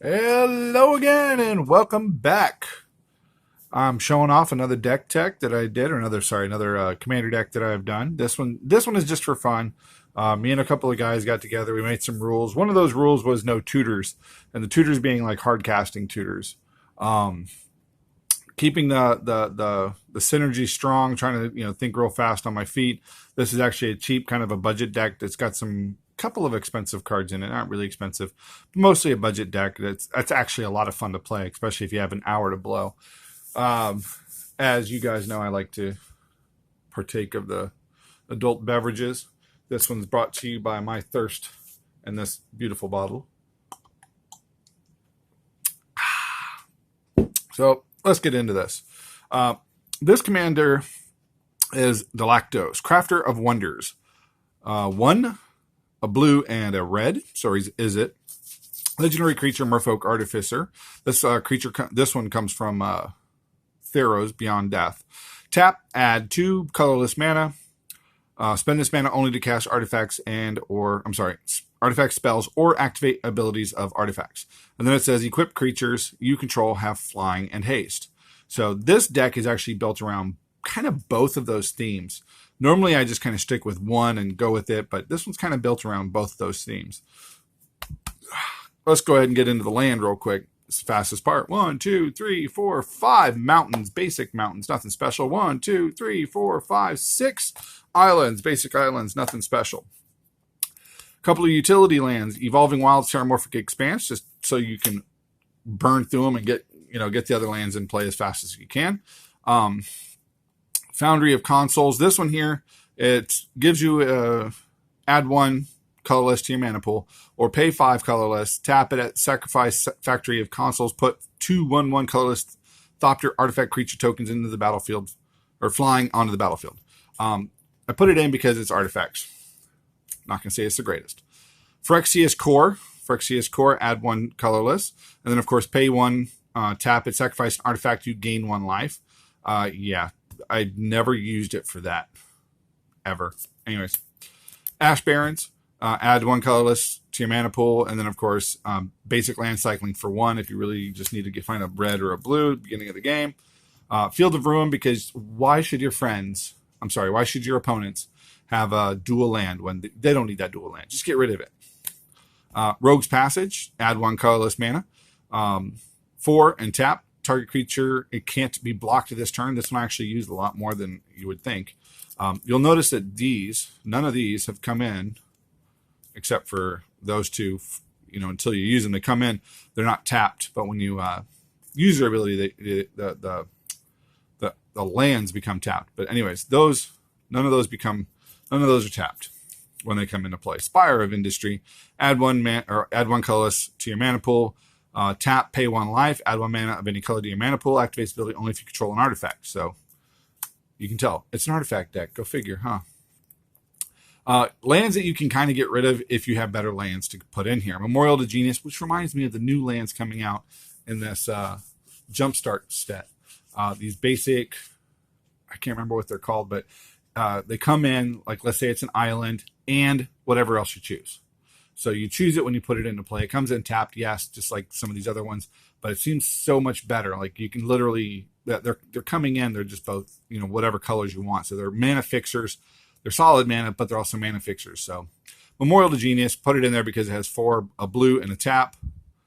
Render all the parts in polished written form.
Hello again and welcome back. I'm showing off another deck tech that I did, or another commander deck that I've done. This one is just for fun. Me and a couple of guys got together. We made some rules. One of those rules was no tutors, and the tutors being like hard casting tutors. Um, Keeping the synergy strong, trying to think real fast on my feet. This is actually a cheap kind of a budget deck that's got some couple of expensive cards in it. Not really expensive, but mostly a budget deck. That's actually a lot of fun to play, especially if you have an hour to blow. Um, as you guys know, I like to partake of the adult beverages. This one's brought to you by my thirst in this beautiful bottle. So let's get into this. This commander is Galactos, Crafter of Wonders. One, a blue and a red. So he's Izzet. Legendary creature, Merfolk Artificer. This one comes from Theros Beyond Death. Tap, add 2 colorless mana. Spend this mana only to cast artifacts artifact spells or activate abilities of artifacts. And then it says equip creatures you control have flying and haste. So this deck is actually built around kind of both of those themes. Normally I just kind of stick with one and go with it, but this one's kind of built around both of those themes. Let's go ahead and get into the land real quick. It's the fastest part. 1, 2, 3, 4, 5 mountains, basic mountains, nothing special. 1, 2, 3, 4, 5, 6 islands, basic islands, nothing special. Couple of utility lands, Evolving Wilds, Terramorphic Expanse, just so you can burn through them and get the other lands in play as fast as you can. Foundry of Consoles. This one here, it gives you add 1 colorless to your mana pool, or pay 5 colorless, tap it at Sacrifice Factory of Consoles, put 2 1/1 colorless Thopter artifact creature tokens into the battlefield, or flying onto the battlefield. I put it in because it's artifacts. Not going to say it's the greatest. Phyrexia's Core, add 1 colorless. And then, of course, pay 1, tap it, sacrifice an artifact, you gain 1 life. Yeah, I never used it for that, ever. Anyways, Ash Barrens, add 1 colorless to your mana pool. And then, of course, basic land cycling for 1 if you really just need to find a red or a blue at the beginning of the game. Field of Ruin, because why should your opponents have a dual land when they don't need that dual land? Just get rid of it. Rogue's Passage, add 1 colorless mana. 4 and tap. Target creature, it can't be blocked this turn. This one I actually used a lot more than you would think. You'll notice that none of these have come in, except for those 2. Until you use them, they come in. They're not tapped, but when you use their ability, the lands become tapped. But anyways, none of those are tapped when they come into play. Spire of Industry, add 1 colorless to your mana pool. Tap, pay 1 life, add 1 mana of any color to your mana pool. Activates ability only if you control an artifact. So you can tell it's an artifact deck. Go figure, huh? Lands that you can kind of get rid of if you have better lands to put in here. Memorial to Genius, which reminds me of the new lands coming out in this Jumpstart set. These basic, I can't remember what they're called, but they come in, like, let's say it's an island and whatever else you choose. So you choose it when you put it into play. It comes in tapped, yes, just like some of these other ones, but it seems so much better. Like, you can literally, they're coming in, they're just both, whatever colors you want. So they're mana fixers. They're solid mana, but they're also mana fixers. So Memorial to Genius, put it in there because it has 4, a blue and a tap.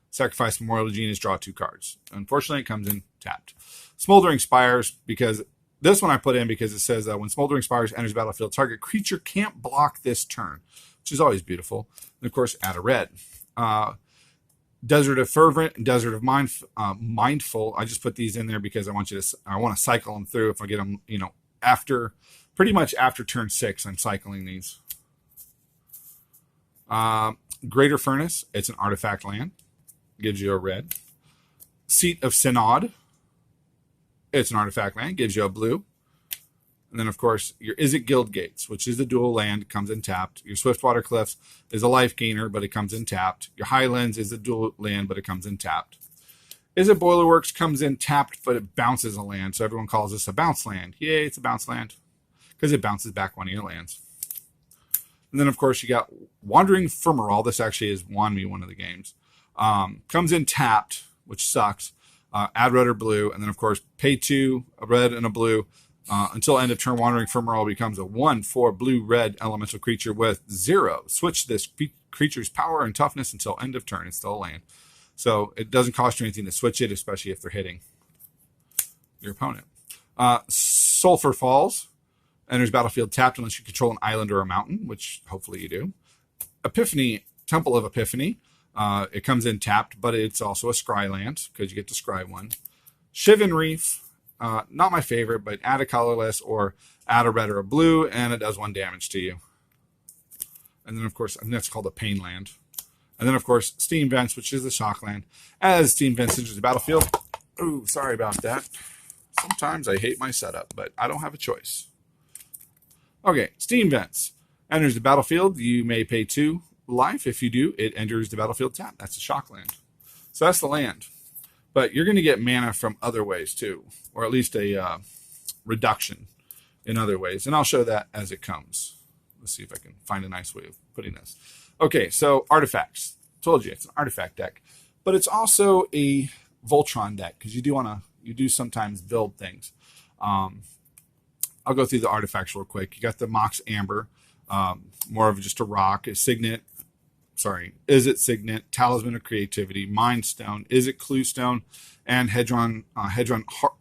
Sacrifice Memorial to Genius, draw 2 cards. Unfortunately, it comes in tapped. Smoldering Spires, because this one I put in because it says when Smoldering Spires enters the battlefield, target creature can't block this turn, which is always beautiful. And of course, add a red. Desert of Fervent and Desert of Mindful. I just put these in there because I want to cycle them through. If I get them, pretty much after turn 6, I'm cycling these. Greater Furnace, it's an artifact land. Gives you a red. Seat of Synod, it's an artifact land. Gives you a blue. And then, of course, your Izzet Guild Gates, which is a dual land, comes in tapped. Your Swiftwater Cliffs is a life gainer, but it comes in tapped. Your Highlands is a dual land, but it comes in tapped. Izzet Boilerworks comes in tapped, but it bounces a land, so everyone calls this a bounce land. Yay, it's a bounce land, because it bounces back one of your lands. And then, of course, you got Wandering Firmerall. This actually is won me one of the games. Comes in tapped, which sucks. Add red or blue, and then of course pay 2, a red and a blue. Until end of turn, Wandering Ephemeral becomes a 1/4 blue-red elemental creature with 0. Switch this creature's power and toughness until end of turn. It's still a land. So it doesn't cost you anything to switch it, especially if they're hitting your opponent. Sulfur Falls. Enters battlefield tapped unless you control an island or a mountain, which hopefully you do. Epiphany, Temple of Epiphany. It comes in tapped, but it's also a scry land because you get to scry one. Shivan Reef. Not my favorite, but add a colorless or add a red or a blue, and it does 1 damage to you. And then, of course, and that's called a pain land. And then, of course, Steam Vents, which is the shock land. As Steam Vents enters the battlefield, ooh, sorry about that. Sometimes I hate my setup, but I don't have a choice. Okay, Steam Vents enters the battlefield. You may pay 2 life. If you do, it enters the battlefield tap. That's a shock land. So that's the land. But you're going to get mana from other ways too, or at least a reduction in other ways. And I'll show that as it comes. Let's see if I can find a nice way of putting this. Okay, so artifacts. Told you, it's an artifact deck. But it's also a Voltron deck, because you do sometimes build things. I'll go through the artifacts real quick. You got the Mox Amber, more of just a rock, a Signet. Izzet Signet, Talisman of Creativity, Mind Stone, Izzet Cluestone, and Hedron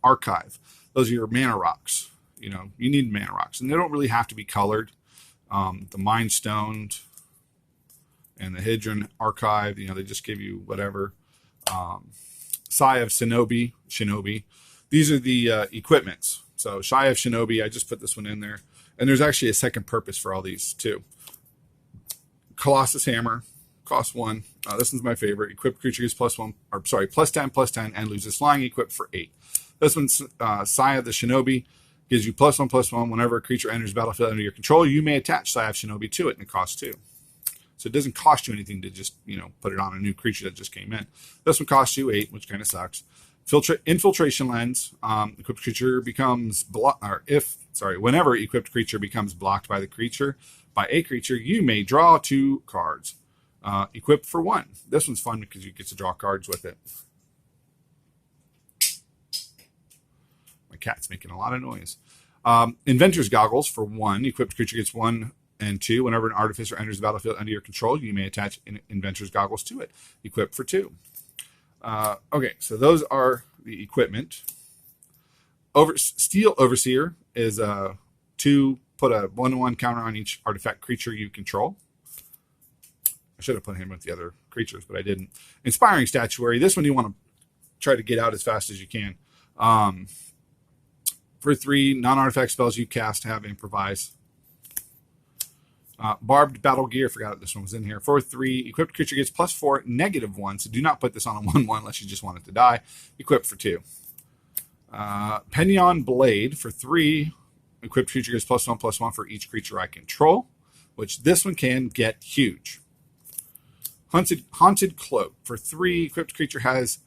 Archive. Those are your mana rocks. You need mana rocks, and they don't really have to be colored. The Mind Stone and the Hedron Archive, they just give you whatever. Sigh of Shinobi. These are the equipments. So Shy of Shinobi, I just put this one in there, and there's actually a second purpose for all these too. Colossus Hammer, cost 1. This one's my favorite. Equipped creature gets +10/+10, and loses flying. Equipped for 8. This one's Sigh of the Shinobi, gives you +1/+1 whenever a creature enters battlefield under your control. You may attach Sigh of Shinobi to it, and it costs 2. So it doesn't cost you anything to just put it on a new creature that just came in. This one costs you 8, which kind of sucks. Infiltration Lens. Equipped creature becomes whenever equipped creature becomes blocked by a creature, you may draw 2 cards. Equipped for 1. This one's fun because you get to draw cards with it. My cat's making a lot of noise. Inventor's Goggles for 1. Equipped creature gets 1 and 2. Whenever an artificer enters the battlefield under your control, you may attach Inventor's Goggles to it. Equipped for 2. Okay, so those are the equipment. Steel Overseer is 2. Put a 1/1 counter on each artifact creature you control. I should have put him with the other creatures, but I didn't. Inspiring Statuary. This one you want to try to get out as fast as you can. For 3, non-artifact spells you cast have Improvise. Barbed Battle Gear. Forgot this one was in here. For 3, equipped creature gets +4, -1. So do not put this on a 1/1 unless you just want it to die. Equipped for 2. Pinion Blade for 3. Equipped creature gets +1/+1 for each creature I control, which this one can get huge. Haunted Cloak for 3. Equipped creature has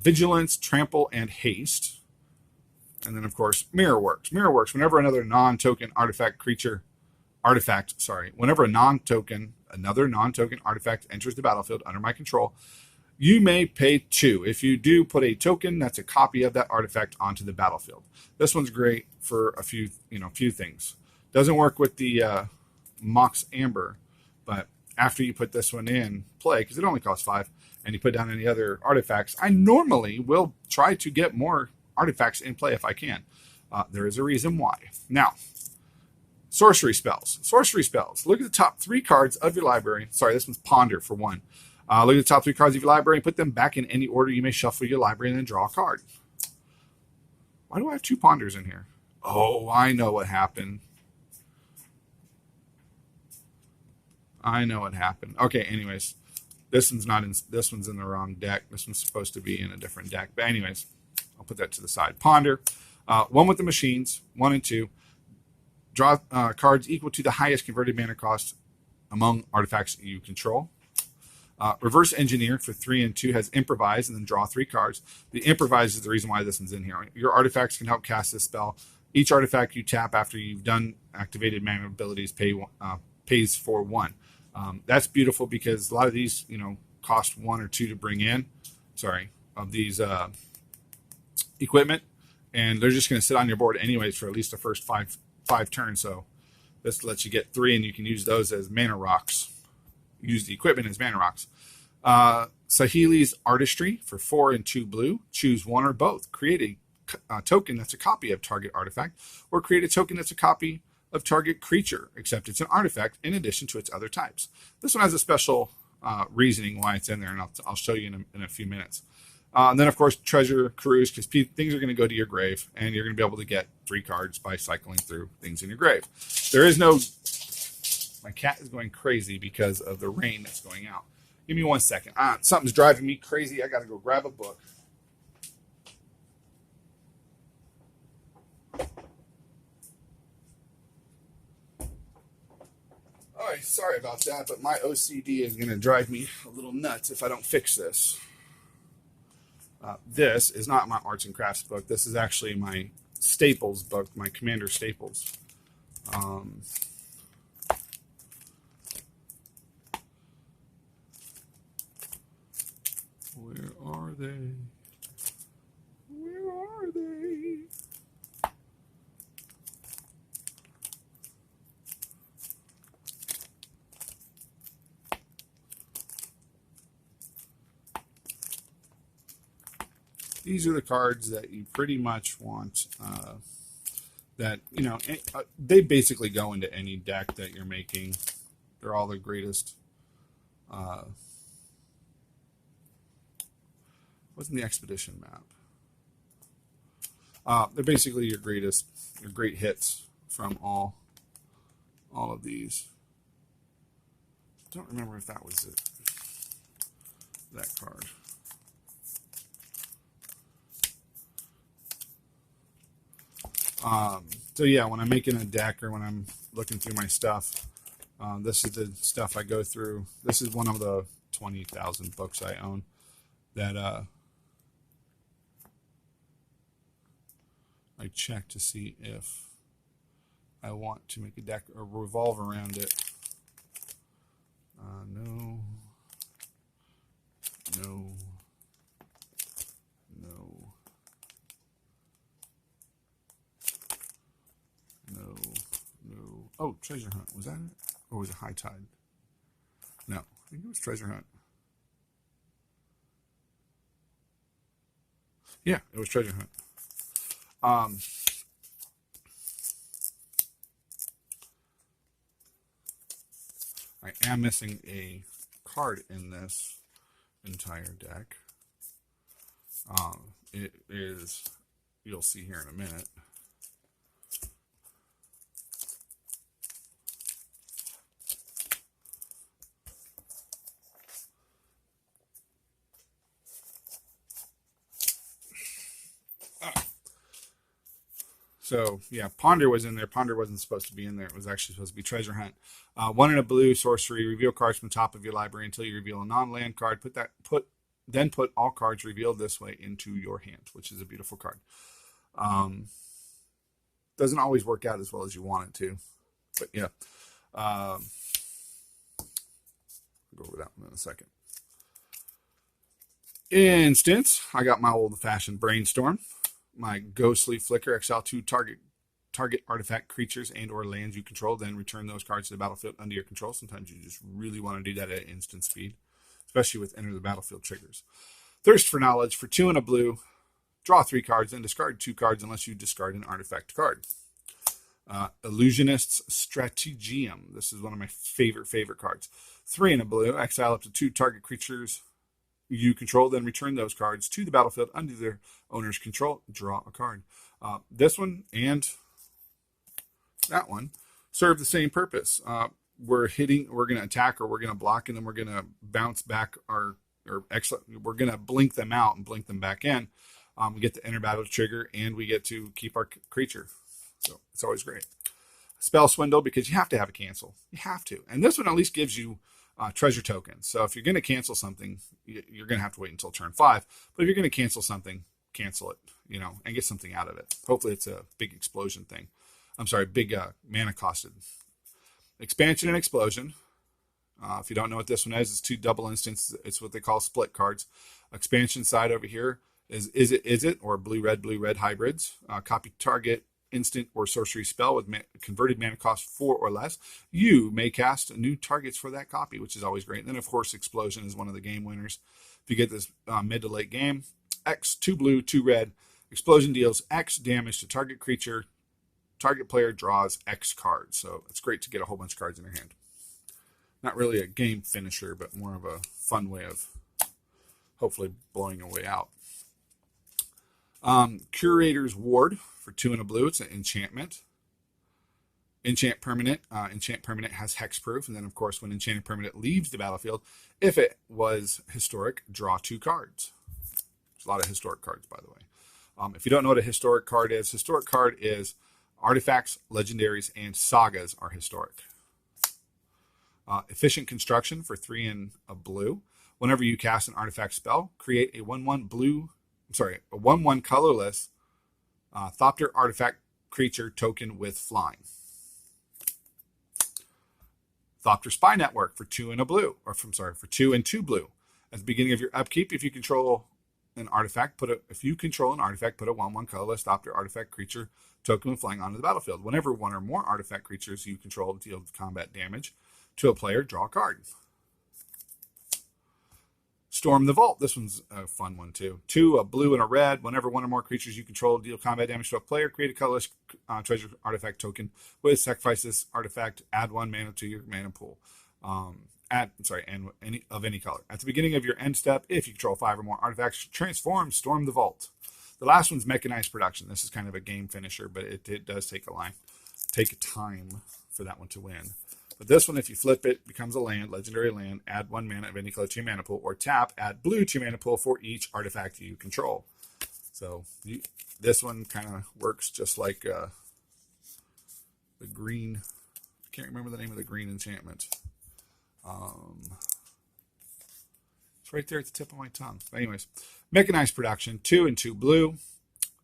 Vigilance, Trample, and Haste. And then, of course, Mirrorworks. Whenever another non-token whenever another non-token artifact enters the battlefield under my control, you may pay 2. If you do, put a token that's a copy of that artifact onto the battlefield. This one's great for a few things. Doesn't work with the Mox Amber, but after you put this one in play, because it only costs 5, and you put down any other artifacts, I normally will try to get more artifacts in play if I can. There is a reason why. Now, sorcery spells. Look at the top 3 cards of your library. Sorry, this one's Ponder for 1. Look at the top 3 cards of your library and put them back in any order. You may shuffle your library and then draw a card. Why do I have 2 Ponders in here? Oh, I know what happened. Okay, anyways. This one's in the wrong deck. This one's supposed to be in a different deck. But anyways, I'll put that to the side. Ponder. 1 with the machines. 1 and 2. Draw cards equal to the highest converted mana cost among artifacts you control. Reverse Engineer for 3 and 2 has Improvise, and then draw 3 cards. The Improvise is the reason why this one's in here. Your artifacts can help cast this spell. Each artifact you tap after you've done activated mana abilities pays for 1. That's beautiful because a lot of these, cost 1 or 2 to bring in. Sorry, of these equipment, and they're just going to sit on your board anyways for at least the first five turns. So this lets you get 3, and you can use those as mana rocks. Use the equipment as mana rocks. Sahili's Artistry for 4 and 2 blue. Choose one or both. Create a token that's a copy of target artifact, or create a token that's a copy of target creature, except it's an artifact in addition to its other types. This one has a special reasoning why it's in there, and I'll show you in a few minutes. And then, of course, Treasure Cruise, because things are going to go to your grave, and you're going to be able to get 3 cards by cycling through things in your grave. There is no... My cat is going crazy because of the rain that's going out. Give me 1 second. Something's driving me crazy. I got to go grab a book. All right, sorry about that, but my OCD is going to drive me a little nuts if I don't fix this. This is not my arts and crafts book. This is actually my staples book, my Commander staples. Where are they? Where are they? These are the cards that you pretty much want, that, you know, they basically go into any deck that you're making. They're all the greatest. Wasn't the expedition map? They're basically your great hits from all of these. I don't remember if that was it. That card. So yeah, when I'm making a deck or when I'm looking through my stuff, this is the stuff I go through. This is one of the 20,000 books I own that I check to see if I want to make a deck or revolve around it. No. No. No. No. No. Oh, Treasure Hunt. Was that it? Or was it High Tide? No. I think it was Treasure Hunt. Yeah, it was Treasure Hunt. I am missing a card in this entire deck. It is, you'll see here in a minute. So, yeah, Ponder was in there. Ponder wasn't supposed to be in there. It was actually supposed to be Treasure Hunt. 1 in a blue, Sorcery. Reveal cards from the top of your library until you reveal a non-land card. Then put all cards revealed this way into your hand, which is a beautiful card. Doesn't always work out as well as you want it to. But, yeah. I'll go over that one in a second. Instance, I got my old-fashioned Brainstorm. My Ghostly Flicker, exile 2 target artifact, creatures, and or lands you control, then return those cards to the battlefield under your control. Sometimes you just really want to do that at instant speed, especially with enter the battlefield triggers. Thirst for Knowledge for 2 and a blue. Draw 3 cards, then discard 2 cards unless you discard an artifact card. Illusionist's Stratagem. This is one of my favorite cards. 3 and a blue. Exile up to 2 target creatures you control, then return those cards to the battlefield under their owner's control. Draw a card. This one and that one serve the same purpose. We're going to attack or we're going to block, and then we're going to bounce back we're going to blink them out and blink them back in. We get the enter battle trigger, and we get to keep our creature. So it's always great. Spell Swindle, because you have to have a cancel. You have to. And this one at least gives you treasure tokens. So if you're going to cancel something, you're going to have to wait until turn 5. But if you're going to cancel something, cancel it, and get something out of it. Hopefully it's a big explosion thing. I'm sorry, big mana costed. Expansion and Explosion. If you don't know what this one is, it's 2 double instants. It's what they call split cards. Expansion side over here is Izzet or blue red hybrids. Copy target instant or sorcery spell with converted mana cost 4 or less. You may cast new targets for that copy, which is always great. And then, of course, Explosion is one of the game winners. If you get this mid to late game, X, 2 blue, 2 red. Explosion deals X damage to target creature. Target player draws X cards. So it's great to get a whole bunch of cards in your hand. Not really a game finisher, but more of a fun way of hopefully blowing a way out. Curator's Ward for 2 and a blue. It's an enchantment. Enchant permanent. Enchant permanent has hexproof. And then, of course, when enchanted permanent leaves the battlefield, if it was historic, draw 2 cards. There's a lot of historic cards, by the way. If you don't know what a historic card is artifacts, legendaries, and sagas are historic. Efficient construction for 3 and a blue. Whenever you cast an artifact spell, create a 1/1 colorless Thopter artifact creature token with flying. Thopter Spy Network for 2 and a blue, for 2 and 2 blue. At the beginning of your upkeep, if you control an artifact, put a 1/1 colorless Thopter artifact creature token with flying onto the battlefield. Whenever 1 or more artifact creatures you control deal combat damage to a player, draw a card. Storm the Vault. This one's a fun one too. 2, a blue and a red. Whenever 1 or more creatures you control deal combat damage to a player, create a colorless treasure artifact token with sacrifice this artifact. Add 1 mana to your mana pool. Any color. At the beginning of your end step, if you control 5 or more artifacts, transform Storm the Vault. The last one's Mechanized Production. This is kind of a game finisher, but it does take a time for that one to win. But this one, if you flip it, becomes a land, legendary land, add 1 mana of any color to your mana pool, or tap, add blue to your mana pool for each artifact you control. So this one kind of works just like the green. I can't remember the name of the green enchantment. It's right there at the tip of my tongue. But anyways, Mechanized Production, 2 and 2 blue.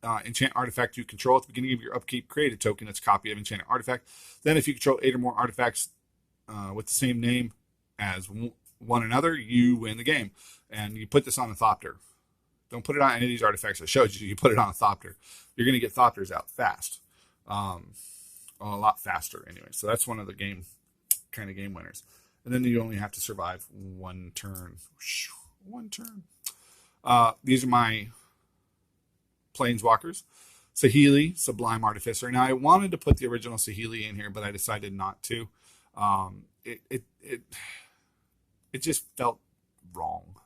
Enchant artifact you control. At the beginning of your upkeep, create a token that's a copy of enchanted artifact. Then if you control 8 or more artifacts with the same name as one another, you win the game. And you put this on a Thopter. Don't put it on any of these artifacts I showed you. You put it on a Thopter. You're going to get Thopters out fast. A lot faster anyway. So that's one of the game winners. And then you only have to survive 1 turn. 1 turn. These are my Planeswalkers. Saheeli, Sublime Artificer. Now I wanted to put the original Saheeli in here, but I decided not to. It just felt wrong.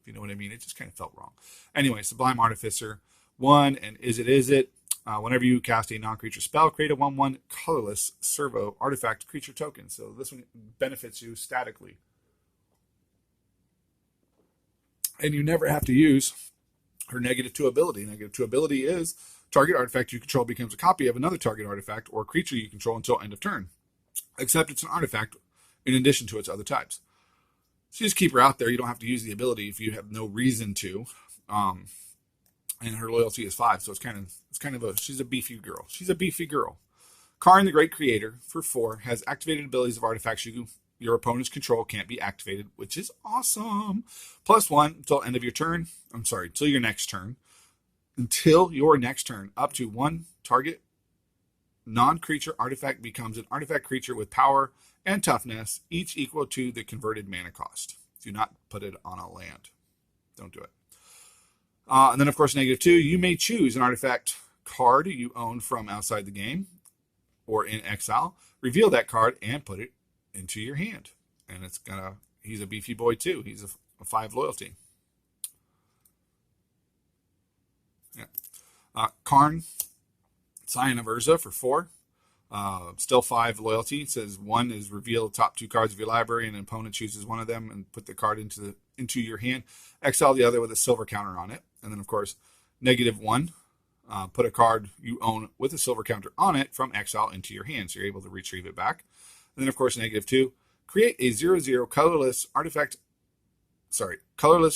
If you know what I mean? It just kind of felt wrong. Anyway, Sublime Artificer 1 and Izzet. Whenever you cast a non-creature spell, create a 1/1 colorless servo artifact creature token. So this one benefits you statically. And you never have to use her -2 ability. -2 ability is target artifact you control becomes a copy of another target artifact or creature you control until end of turn. Except it's an artifact in addition to its other types. So you just keep her out there. You don't have to use the ability if you have no reason to. And her loyalty is 5, so she's a beefy girl. She's a beefy girl. Karn, the Great Creator, for 4, has activated abilities of artifacts your opponent's control can't be activated, which is awesome. +1 until end of your turn. Until your next turn. Until your next turn, up to 1 target non-creature artifact becomes an artifact creature with power and toughness, each equal to the converted mana cost. Do not put it on a land. Don't do it. And then, of course, -2, you may choose an artifact card you own from outside the game or in exile. Reveal that card and put it into your hand. And he's a beefy boy too. He's a 5 loyalty. Yeah. Karn, Scion of Urza for 4. Still 5 loyalty. It says 1 is reveal the top 2 cards of your library, and an opponent chooses one of them and put the card into your hand. Exile the other with a silver counter on it. And then, of course, -1. Put a card you own with a silver counter on it from exile into your hand, so you're able to retrieve it back. And then, of course, -2. Create a 0/0 colorless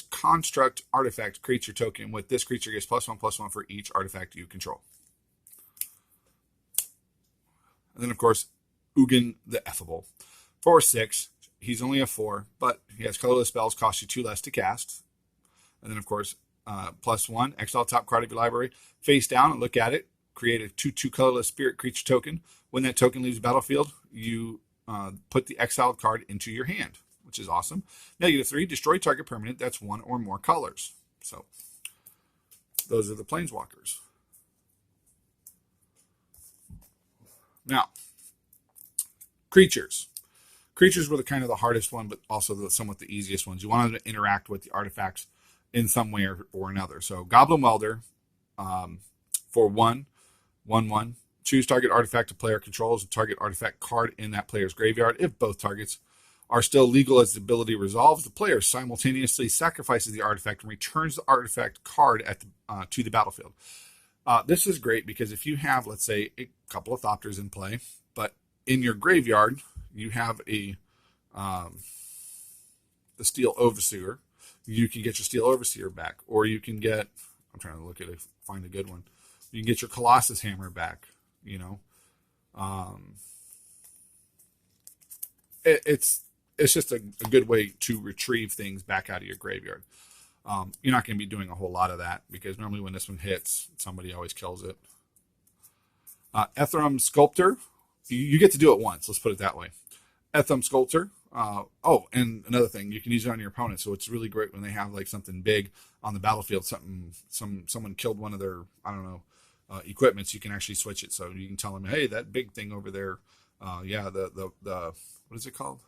construct artifact creature token. With this creature gets +1/+1 for each artifact you control. And then, of course, Ugin the Effable. For 6, He's only a 4, but he has colorless spells, cost you 2 less to cast. And then, of course, +1, exile top card of your library, face down and look at it, create a 2/2 colorless spirit creature token. When that token leaves the battlefield, you put the exiled card into your hand, which is awesome. -3, destroy target permanent that's 1 or more colors. So those are the Planeswalkers. Now, creatures. Creatures were kind of the hardest one, but also somewhat the easiest ones. You wanted to interact with the artifacts in some way or another. So Goblin Welder, for 1/1, choose target artifact a player controls a target artifact card in that player's graveyard. If both targets are still legal as the ability resolves, the player simultaneously sacrifices the artifact and returns the artifact card to the battlefield. This is great because if you have, let's say, a couple of Thopters in play, but in your graveyard you have the Steel Overseer, you can get your Steel Overseer back, or you can get, I'm trying to look at it, find a good one. You can get your Colossus Hammer back, you know. It's just a good way to retrieve things back out of your graveyard. You're not going to be doing a whole lot of that because normally when this one hits, somebody always kills it. Ethereum Sculptor, you get to do it once. Let's put it that way. Ethereum Sculptor. And another thing, you can use it on your opponent. So it's really great when they have like something big on the battlefield. Someone killed one of their, I don't know, equipments. You can actually switch it. So you can tell them, hey, that big thing over there. The what is it called?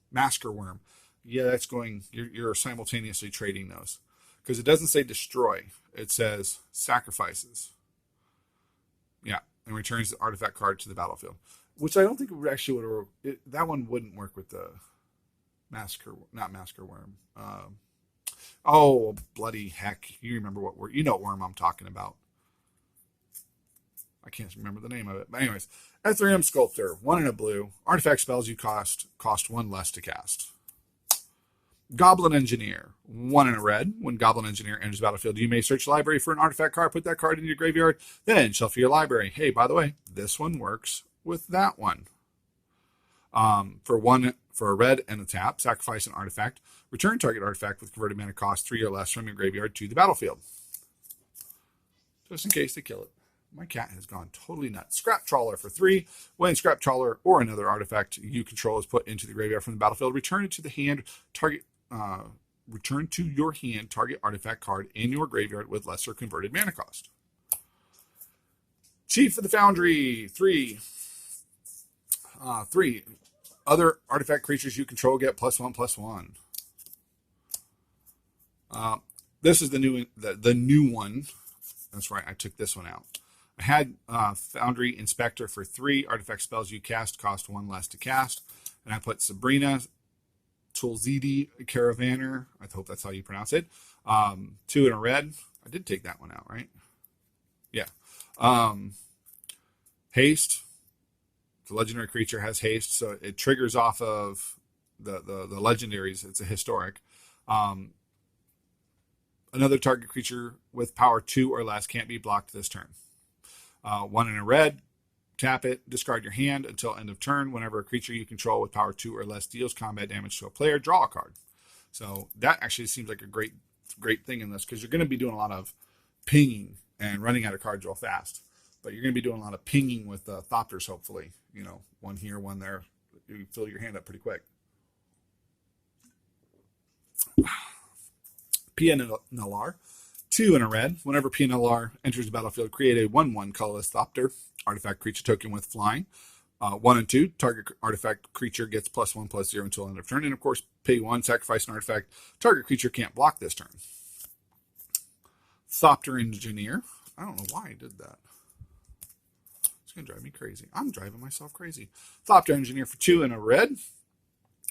Masker Worm. Yeah, that's going. You're simultaneously trading those because it doesn't say destroy. It says sacrifices. Yeah, and returns the artifact card to the battlefield, which I don't think would actually would. That one wouldn't work with the Masker Worm. Oh bloody heck! You remember what worm? You know what worm I'm talking about. I can't remember the name of it. But anyways, Ethereum Sculptor, 1 and a blue. Artifact spells you cost 1 less to cast. Goblin Engineer, 1 and a red. When Goblin Engineer enters the battlefield, you may search the library for an artifact card, put that card in your graveyard, then shuffle your library. Hey, by the way, this one works with that one. For a red and a tap, sacrifice an artifact. Return target artifact with converted mana cost 3 or less from your graveyard to the battlefield. Just in case they kill it. My cat has gone totally nuts. Scrap Trawler for 3. When Scrap Trawler or another artifact you control is put into the graveyard from the battlefield, return it to the hand. Return to your hand target artifact card in your graveyard with lesser converted mana cost. Chief of the Foundry, 3. 3. Other artifact creatures you control get +1/+1. This is the new one. That's right. I took this one out. I had Foundry Inspector for 3. Artifact spells you cast cost 1 less to cast. And I put Sabrina Tulzidi Caravaner. I hope that's how you pronounce it. 2 and a red. I did take that one out, right? Yeah. Haste. The legendary creature has haste, so it triggers off of the legendaries. It's a historic. Another target creature with power 2 or less can't be blocked this turn. 1 and a red. Tap it, discard your hand until end of turn. Whenever a creature you control with power 2 or less deals combat damage to a player, draw a card. So that actually seems like a great thing in this because you're going to be doing a lot of pinging and running out of cards real fast. But you're going to be doing a lot of pinging with Thopters, hopefully. You know, 1 here, 1 there. You fill your hand up pretty quick. PNLR. 2 and a red. Whenever PNLR enters the battlefield, create a 1/1 colorless Thopter. Artifact creature token with flying. 1 and 2, target artifact creature gets +1/+0 until end of turn. And of course, pay 1, sacrifice an artifact. Target creature can't block this turn. Thopter Engineer. I don't know why I did that. It's going to drive me crazy. I'm driving myself crazy. Thopter Engineer for 2 and a red.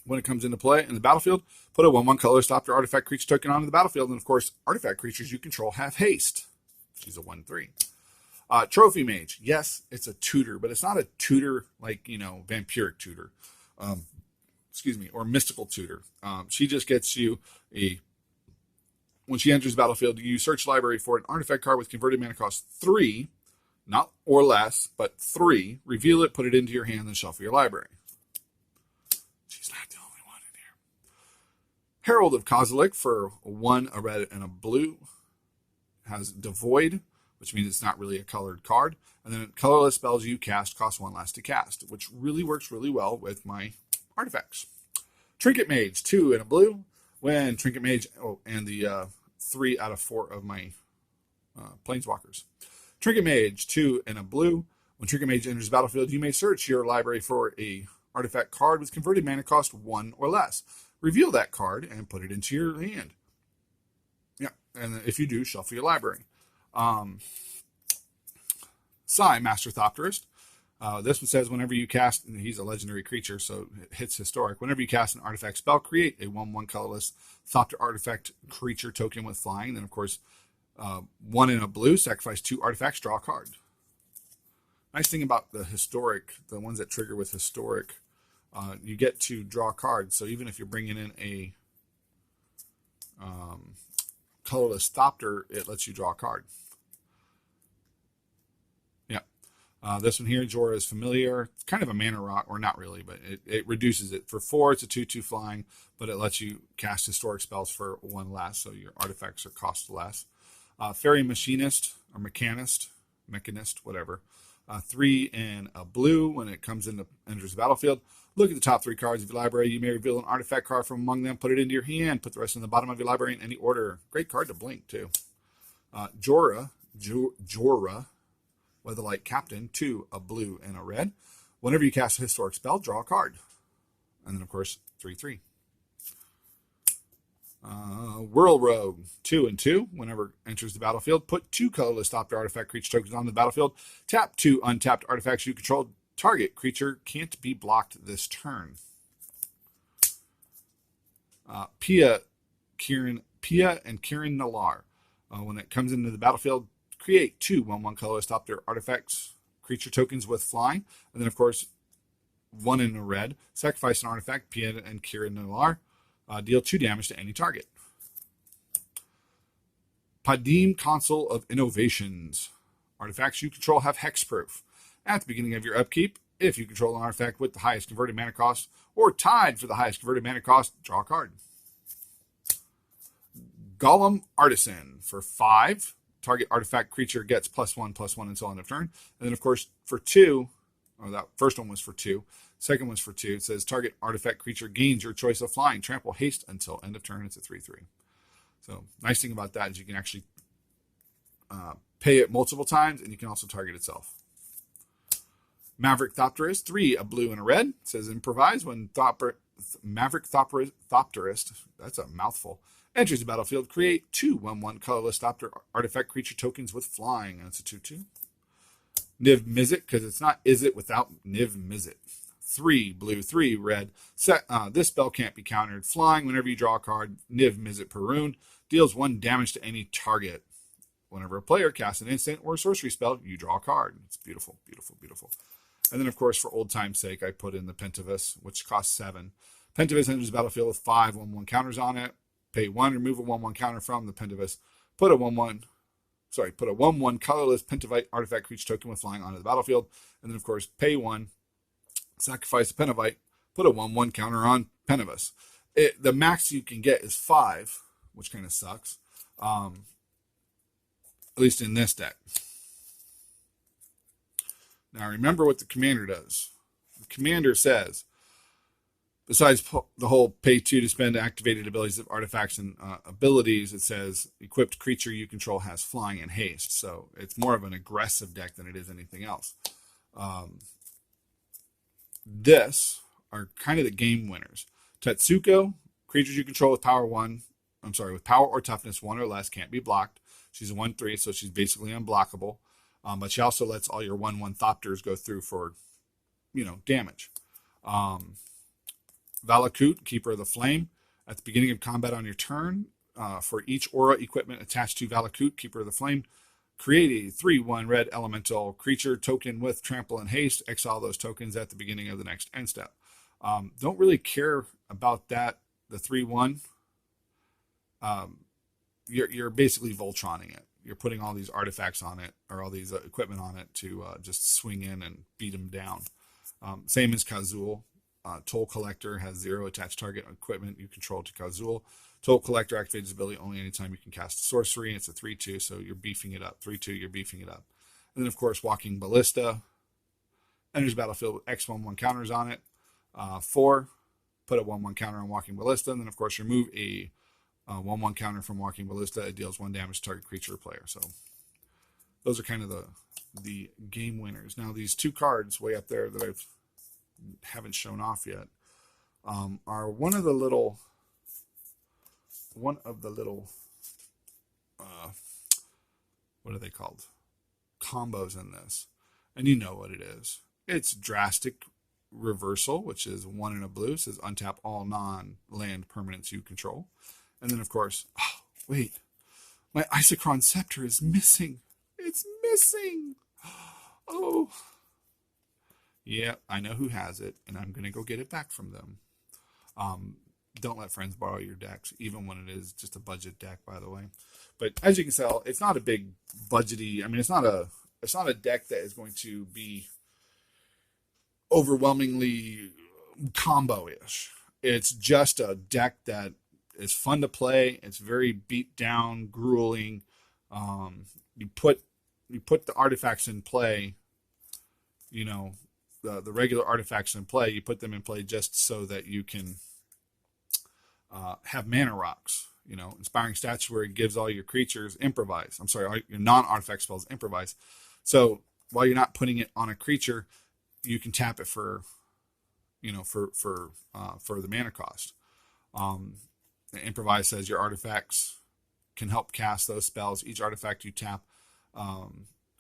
When it comes into play in the battlefield, put a 1/1 color Thopter artifact creature token onto the battlefield. And of course, artifact creatures you control have haste. She's a 1/3. Trophy Mage. Yes, it's a tutor, but it's not a tutor like, vampiric tutor. Or mystical tutor. She just gets you when she enters the battlefield, you search the library for an artifact card with converted mana cost 3, not or less, but 3. Reveal it, put it into your hand, then shuffle your library. She's not the only one in here. Herald of Kozilek for 1, a red, and a blue. Has Devoid, which means it's not really a colored card. And then colorless spells you cast cost 1 less to cast, which really works really well with my artifacts. Trinket Mage, 2 and a blue. When Trinket Mage, and the 3 out of 4 of my Planeswalkers. Trinket Mage, 2 and a blue. When Trinket Mage enters the battlefield, you may search your library for a artifact card with converted mana cost 1 or less. Reveal that card and put it into your hand. Yeah, and if you do, shuffle your library. Sai, Master Thopterist. This one says whenever you cast, and he's a legendary creature, so it hits historic. Whenever you cast an artifact spell, create a 1/1 colorless Thopter artifact creature token with flying. Then, of course, 1 in a blue, sacrifice 2 artifacts, draw a card. Nice thing about the historic, the ones that trigger with historic, you get to draw cards. So even if you're bringing in a colorless Thopter, it lets you draw a card. Yeah. This one here, Jorah is Familiar. It's kind of a mana rock, or not really, but it reduces it. For 4, it's a 2/2 flying, but it lets you cast historic spells for 1 less, so your artifacts are cost less. Fairy Machinist, or Mechanist, whatever. 3 and a blue. When it enters the battlefield, look at the top 3 cards of your library. You may reveal an artifact card from among them, put it into your hand, put the rest in the bottom of your library in any order. Great card to blink, too. Jorah, Weatherlight Captain, 2, a blue, and a red. Whenever you cast a historic spell, draw a card. And then, of course, 3/3. Whirl Rogue, 2 and 2. Whenever enters the battlefield, put 2 colorless Thopter artifact creature tokens on the battlefield. Tap 2 untapped artifacts you control. Target creature can't be blocked this turn. Pia and Kirin Nalar. When it comes into the battlefield, create 2 1/1 colorless Thopter artifacts creature tokens with flying. And then, of course, 1 in a red. Sacrifice an artifact, Pia and Kirin Nalar. Deal 2 damage to any target. Padim Console of Innovations. Artifacts you control have hexproof. At the beginning of your upkeep, if you control an artifact with the highest converted mana cost or tied for the highest converted mana cost, draw a card. Golem Artisan for 5. Target artifact creature gets +1/+1 until end of turn. And then, of course, for 2, that first one was for 2. Second one's for 2. It says target artifact creature gains your choice of flying, trample, haste until end of turn. It's a 3/3. So nice thing about that is you can actually pay it multiple times, and you can also target itself. Maverick Thopterist, 3, a blue and a red. It says improvise when Maverick Thopterist, that's a mouthful, enters the battlefield. Create 2 1/1 colorless Thopter artifact creature tokens with flying, and it's a 2/2. Niv Mizzet, because it's not Izzet without Niv Mizzet. 3 blue, 3 red. This spell can't be countered. Flying, whenever you draw a card, Niv Mizzet Perun deals 1 damage to any target. Whenever a player casts an instant or a sorcery spell, you draw a card. It's beautiful, beautiful, beautiful. And then, of course, for old time's sake, I put in the Pentavus, which costs 7. Pentavus enters the battlefield with 5 1/1 counters on it. Pay 1, remove a 1/1 counter from the Pentavus. Put a 1/1 colorless Pentavite artifact creature token with flying onto the battlefield. And then, of course, pay 1. Sacrifice a Pentavite, put a 1/1 counter on Pentavus. The max you can get is 5, which kind of sucks. At least in this deck. Now remember what the commander does. The commander says, besides the whole pay 2 to spend activated abilities of artifacts and abilities, it says equipped creature you control has flying and haste. So it's more of an aggressive deck than it is anything else. This are kind of the game winners. Tetsuko, creatures you control with power or toughness 1 or less can't be blocked. She's a 1/3, so she's basically unblockable. But she also lets all your 1/1 Thopters go through for, damage. Valakut, Keeper of the Flame. At the beginning of combat on your turn, for each aura equipment attached to Valakut, Keeper of the Flame, create a 3/1 red elemental creature token with trample and haste. Exile those tokens at the beginning of the next end step. Don't really care about that. The 3/1. You're basically Voltroning it. You're putting all these artifacts on it, or all these equipment on it to just swing in and beat them down. Same as Kazul. Toll Collector has 0 attached target equipment you control to Kazul. Toll Collector activates his ability only anytime you can cast a sorcery. It's a 3/2, so you're beefing it up. 3/2, you're beefing it up. And then, of course, Walking Ballista. Enters battlefield with X 1/1 counters on it. 4, put a 1/1 counter on Walking Ballista. And then, of course, remove a 1/1 counter from Walking Ballista. It deals 1 damage to target creature or player. So those are kind of the game winners. Now, these 2 cards way up there that I haven't shown off yet are one of the little what are they called? Combos in this. And you know what it is. It's Drastic Reversal, which is 1 and a blue. It says untap all non-land permanents you control. And then, of course, oh, wait. My Isochron Scepter is missing. It's missing. Oh. Yeah, I know who has it, and I'm going to go get it back from them. Don't let friends borrow your decks, even when it is just a budget deck, by the way. But as you can tell, it's not a big budgety. I mean, it's not a deck that is going to be overwhelmingly combo-ish. It's just a deck that is fun to play. It's very beat down, grueling. You put the artifacts in play. You know, the regular artifacts in play. You put them in play just so that you can have mana rocks. You know, Inspiring Statuary gives all your creatures improvise. I'm sorry, all your non-artifact spells improvise. So while you're not putting it on a creature, you can tap it for, you know, for the mana cost. Improvise says your artifacts can help cast those spells. Each artifact you tap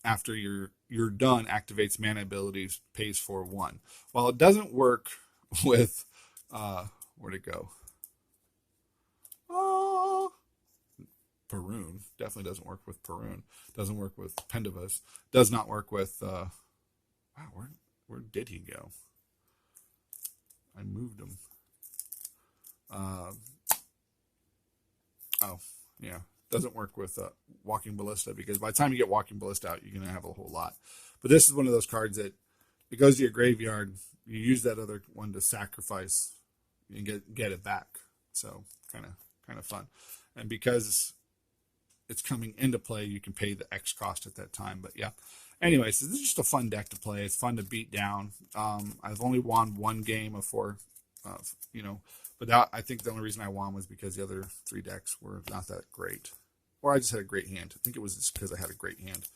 after you're done activates mana abilities, pays for 1. While it doesn't work with where'd it go? Perun definitely doesn't work with Perun. Doesn't work with Pendivus. Does not work with. Wow, where did he go? I moved him. Oh yeah, doesn't work with Walking Ballista, because by the time you get Walking Ballista out, you're gonna have a whole lot. But this is one of those cards that it goes to your graveyard. You use that other one to sacrifice and get it back. So kind of fun. And because it's coming into play, you can pay the X cost at that time. But yeah, anyways, this is just a fun deck to play. It's fun to beat down. I've only won 1 game of 4, you know, but that, I think the only reason I won was because the other 3 decks were not that great, or I just had a great hand. I think it was just because I had a great hand.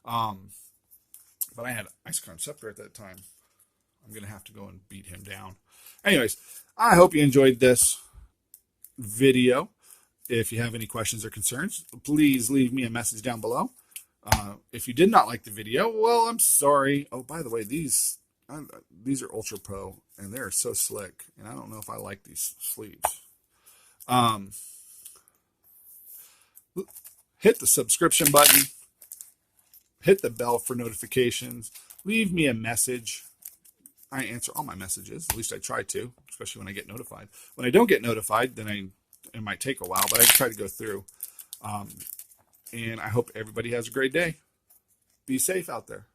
But I had Isochron Scepter at that time. I'm gonna have to go and beat him down. Anyways, I hope you enjoyed this video. If you have any questions or concerns, please leave me a message down below. If you did not like the video, well, I'm sorry. Oh, by the way, these are Ultra Pro, and they're so slick, and I don't know if I like these sleeves. Hit the subscription button. Hit the bell for notifications. Leave me a message. I answer all my messages. At least I try to, especially when I get notified. When I don't get notified, then it might take a while, but I try to go through. And I hope everybody has a great day. Be safe out there.